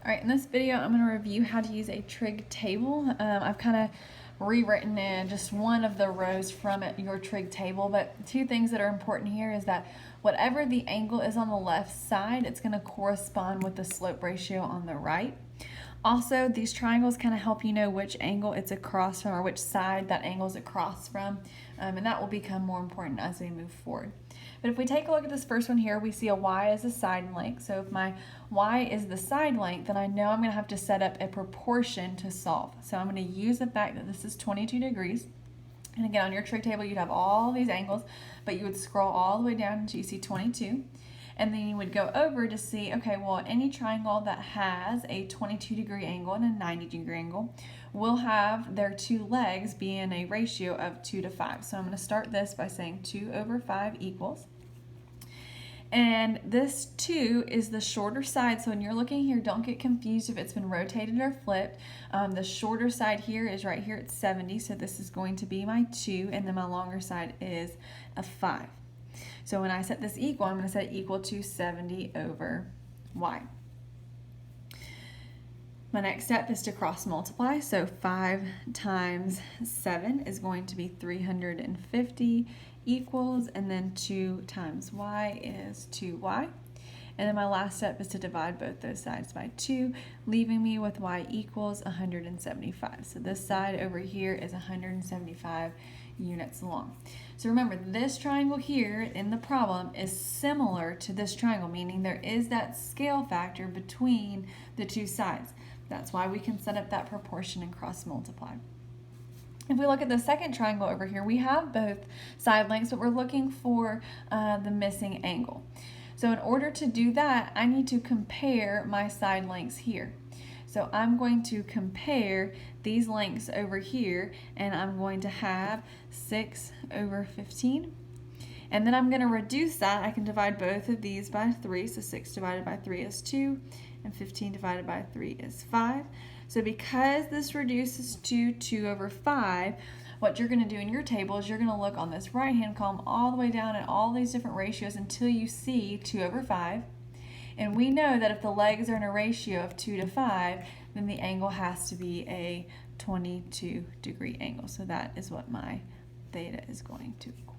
All right, in this video, I'm going to review how to use a trig table. I've kind of rewritten in just one of the rows from your trig table, but two things that are important here is that whatever the angle is on the left side, it's going to correspond with the slope ratio on the right. Also, these triangles kind of help you know which angle it's across from or which side that angle is across from, and that will become more important as we move forward. But if we take a look at this first one here, we see a y as a side length. So if my y is the side length, then I know I'm going to have to set up a proportion to solve. So I'm going to use the fact that this is 22 degrees. And again, on your trig table, you'd have all these angles, but you would scroll all the way down until you see 22. And then you would go over to see, okay, well, any triangle that has a 22-degree angle and a 90-degree angle will have their two legs be in a ratio of 2 to 5. So I'm going to start this by saying 2 over 5 equals. And this 2 is the shorter side, so when you're looking here, don't get confused if it's been rotated or flipped. The shorter side here is right here at 70, so this is going to be my 2, and then my longer side is a 5. So when I set this equal, I'm going to set it equal to 70 over y. My next step is to cross multiply, so 5 times 7 is going to be 350 equals, and then 2 times y is 2y. And then my last step is to divide both those sides by 2, leaving me with y equals 175. So this side over here is 175 units long. So remember, this triangle here in the problem is similar to this triangle, meaning there is that scale factor between the two sides. That's why we can set up that proportion and cross multiply. If we look at the second triangle over here, we have both side lengths, but we're looking for the missing angle. So in order to do that, I need to compare my side lengths here. So I'm going to compare these lengths over here, and I'm going to have 6 over 15. And then I'm going to reduce that. I can divide both of these by 3. So 6 divided by 3 is 2, and 15 divided by 3 is 5. So because this reduces to 2 over 5, what you're going to do in your table is you're going to look on this right-hand column all the way down at all these different ratios until you see 2 over 5. And we know that if the legs are in a ratio of 2 to 5, then the angle has to be a 22-degree angle. So that is what my theta is going to equal.